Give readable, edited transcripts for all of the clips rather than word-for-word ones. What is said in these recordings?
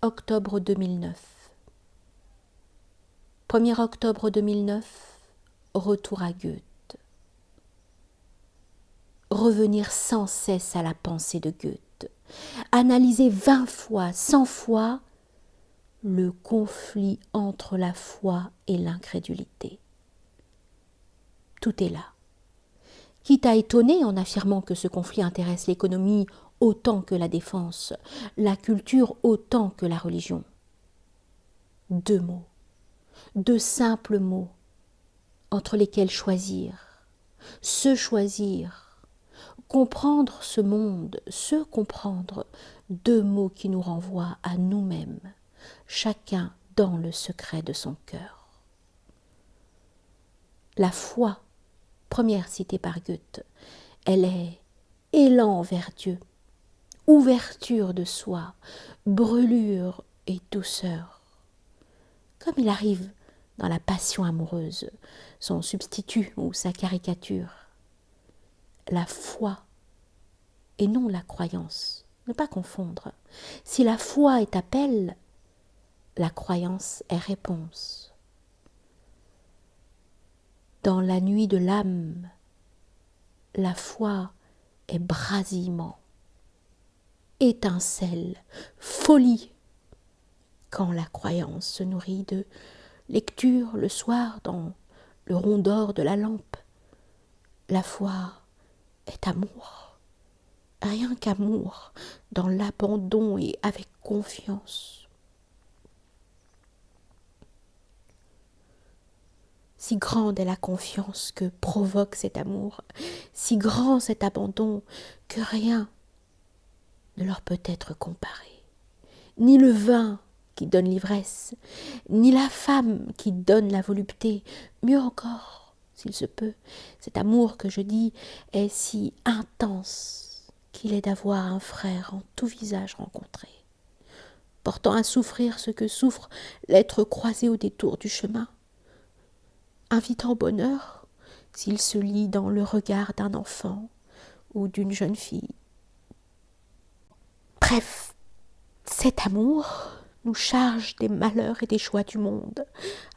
octobre 2009. 1er octobre 2009, retour à Goethe. Revenir sans cesse à la pensée de Goethe. Analyser 20 fois, 100 fois le conflit entre la foi et l'incrédulité. Tout est là. Quitte à étonner en affirmant que ce conflit intéresse l'économie autant que la défense, la culture autant que la religion. 2 mots, 2 simples mots, entre lesquels choisir, se choisir, comprendre ce monde, se comprendre, 2 mots qui nous renvoient à nous-mêmes, chacun dans le secret de son cœur. La foi, première citée par Goethe, elle est élan vers Dieu, ouverture de soi, brûlure et douceur. Comme il arrive dans la passion amoureuse, son substitut ou sa caricature. La foi et non la croyance. Ne pas confondre. Si la foi est appel, la croyance est réponse. Dans la nuit de l'âme, la foi est brasillement, étincelle, folie, quand la croyance se nourrit de lecture le soir dans le rond d'or de la lampe. La foi est amour, rien qu'amour, dans l'abandon et avec confiance. Si grande est la confiance que provoque cet amour, si grand cet abandon que rien ne leur peut être comparé. Ni le vin qui donne l'ivresse, ni la femme qui donne la volupté, mieux encore, s'il se peut, cet amour que je dis est si intense qu'il est d'avoir un frère en tout visage rencontré, portant à souffrir ce que souffre l'être croisé au détour du chemin, invitant au bonheur s'il se lit dans le regard d'un enfant ou d'une jeune fille. Bref, cet amour nous charge des malheurs et des joies du monde,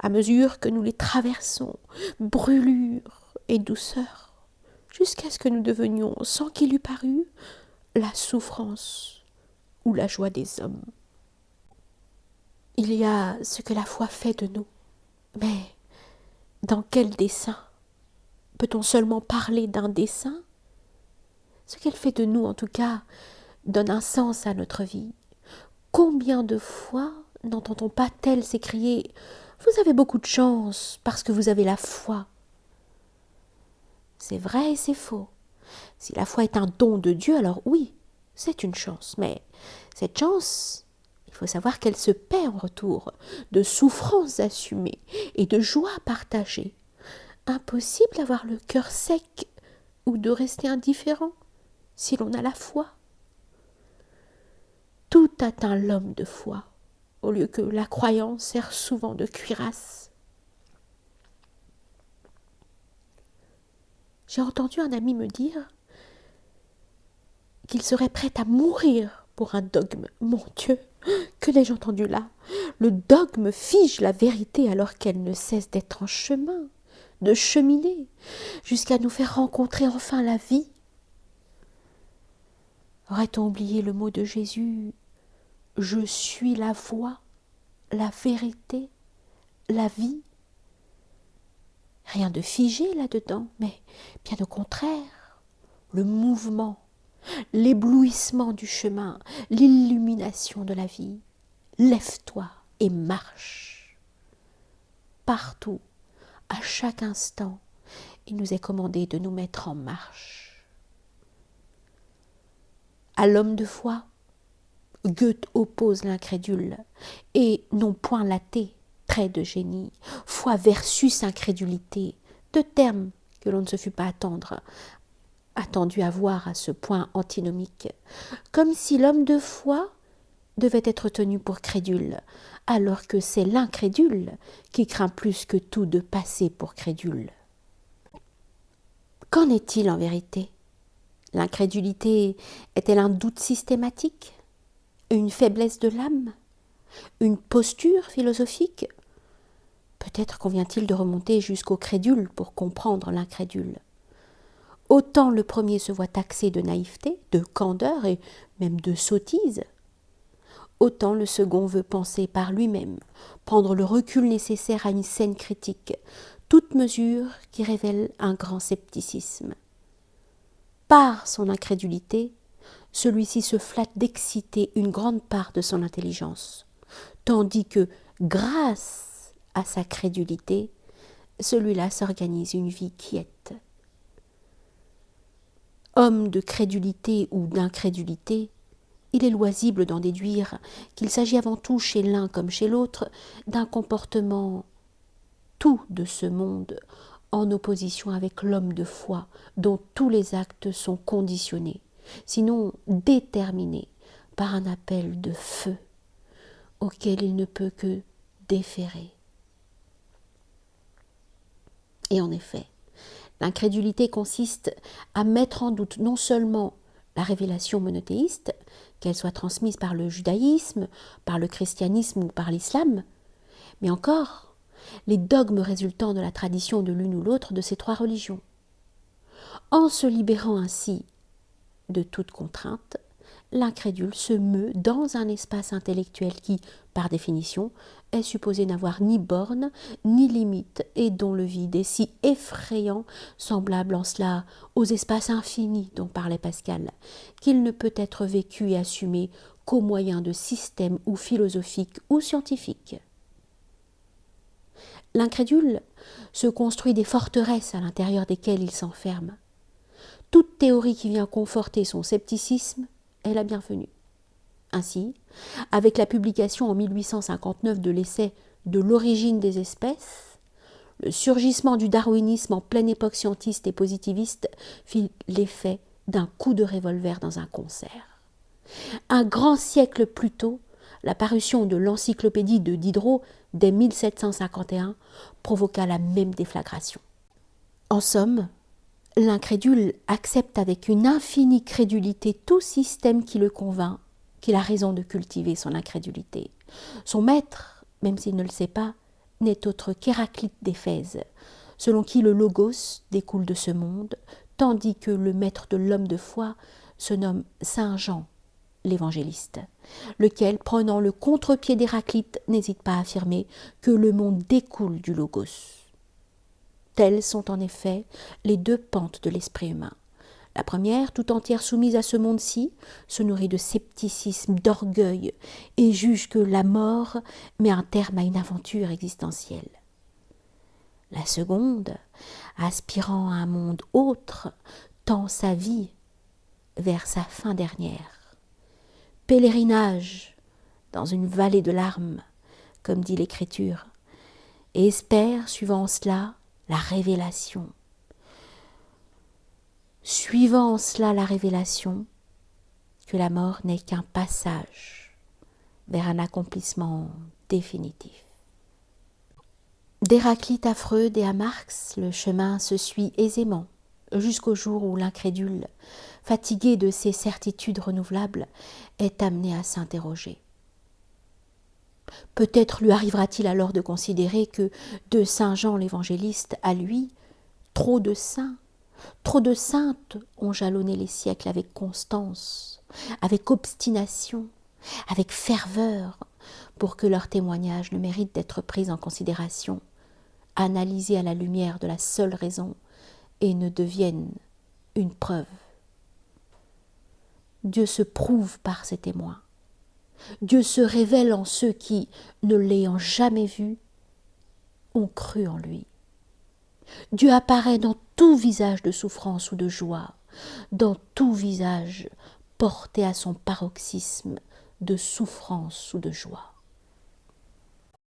à mesure que nous les traversons, brûlure et douceur, jusqu'à ce que nous devenions, sans qu'il eût paru, la souffrance ou la joie des hommes. Il y a ce que la foi fait de nous, mais dans quel dessein? Peut-on seulement parler d'un dessein? Ce qu'elle fait de nous, en tout cas, donne un sens à notre vie. Combien de fois n'entend-on pas tel s'écrier « Vous avez beaucoup de chance parce que vous avez la foi ». C'est vrai et c'est faux. Si la foi est un don de Dieu, alors oui, c'est une chance. Mais cette chance, il faut savoir qu'elle se paie en retour de souffrances assumées et de joies partagées. Impossible d'avoir le cœur sec ou de rester indifférent si l'on a la foi. Tout atteint l'homme de foi, au lieu que la croyance sert souvent de cuirasse. J'ai entendu un ami me dire qu'il serait prêt à mourir pour un dogme. Mon Dieu, que n'ai-je entendu là? Le dogme fige la vérité alors qu'elle ne cesse d'être en chemin, de cheminer, jusqu'à nous faire rencontrer enfin la vie. Aurait-on oublié le mot de Jésus « Je suis la voie, la vérité, la vie ». Rien de figé là-dedans, mais bien au contraire, le mouvement, l'éblouissement du chemin, l'illumination de la vie. Lève-toi et marche. Partout, à chaque instant, il nous est commandé de nous mettre en marche. À l'homme de foi, Goethe oppose l'incrédule, et non point l'athée, trait de génie, foi versus incrédulité, 2 termes que l'on ne se fût pas attendu à voir à ce point antinomique, comme si l'homme de foi devait être tenu pour crédule, alors que c'est l'incrédule qui craint plus que tout de passer pour crédule. Qu'en est-il en vérité? L'incrédulité est-elle un doute systématique? Une faiblesse de l'âme? Une posture philosophique? Peut-être convient-il de remonter jusqu'au crédule pour comprendre l'incrédule. Autant le premier se voit taxé de naïveté, de candeur et même de sottise, autant le second veut penser par lui-même, prendre le recul nécessaire à une saine critique, toute mesure qui révèle un grand scepticisme. Par son incrédulité, celui-ci se flatte d'exciter une grande part de son intelligence, tandis que, grâce à sa crédulité, celui-là s'organise une vie quiète. Homme de crédulité ou d'incrédulité, il est loisible d'en déduire qu'il s'agit avant tout chez l'un comme chez l'autre d'un comportement tout de ce monde en opposition avec l'homme de foi dont tous les actes sont conditionnés, sinon déterminés par un appel de feu auquel il ne peut que déférer. Et en effet, l'incrédulité consiste à mettre en doute non seulement la révélation monothéiste, qu'elle soit transmise par le judaïsme, par le christianisme ou par l'islam, mais encore les dogmes résultant de la tradition de l'une ou l'autre de ces trois religions. En se libérant ainsi de toute contrainte, l'incrédule se meut dans un espace intellectuel qui, par définition, est supposé n'avoir ni borne ni limite et dont le vide est si effrayant, semblable en cela aux espaces infinis dont parlait Pascal, qu'il ne peut être vécu et assumé qu'au moyen de systèmes ou philosophiques ou scientifiques. L'incrédule se construit des forteresses à l'intérieur desquelles il s'enferme. Toute théorie qui vient conforter son scepticisme est la bienvenue. Ainsi, avec la publication en 1859 de l'essai de l'origine des espèces, le surgissement du darwinisme en pleine époque scientiste et positiviste fit l'effet d'un coup de revolver dans un concert. Un grand siècle plus tôt, la parution de l'encyclopédie de Diderot dès 1751 provoqua la même déflagration. En somme, l'incrédule accepte avec une infinie crédulité tout système qui le convainc qu'il a raison de cultiver son incrédulité. Son maître, même s'il ne le sait pas, n'est autre qu'Héraclite d'Éphèse, selon qui le logos découle de ce monde, tandis que le maître de l'homme de foi se nomme Saint Jean, l'évangéliste, lequel, prenant le contre-pied d'Héraclite, n'hésite pas à affirmer que le monde découle du logos. Telles sont en effet les deux pentes de l'esprit humain. La première, tout entière soumise à ce monde-ci, se nourrit de scepticisme, d'orgueil, et juge que la mort met un terme à une aventure existentielle. La seconde, aspirant à un monde autre, tend sa vie vers sa fin dernière. Pèlerinage dans une vallée de larmes, comme dit l'Écriture, et espère, suivant cela, la révélation. Suivant en cela la révélation, que la mort n'est qu'un passage vers un accomplissement définitif. D'Héraclite à Freud et à Marx, le chemin se suit aisément, jusqu'au jour où l'incrédule, fatigué de ses certitudes renouvelables, est amené à s'interroger. Peut-être lui arrivera-t-il alors de considérer que de Saint Jean l'évangéliste à lui, trop de saints, trop de saintes ont jalonné les siècles avec constance, avec obstination, avec ferveur, pour que leur témoignage ne mérite d'être pris en considération, analysé à la lumière de la seule raison et ne devienne une preuve. Dieu se prouve par ses témoins. Dieu se révèle en ceux qui, ne l'ayant jamais vu, ont cru en lui. Dieu apparaît dans tout visage de souffrance ou de joie, dans tout visage porté à son paroxysme de souffrance ou de joie.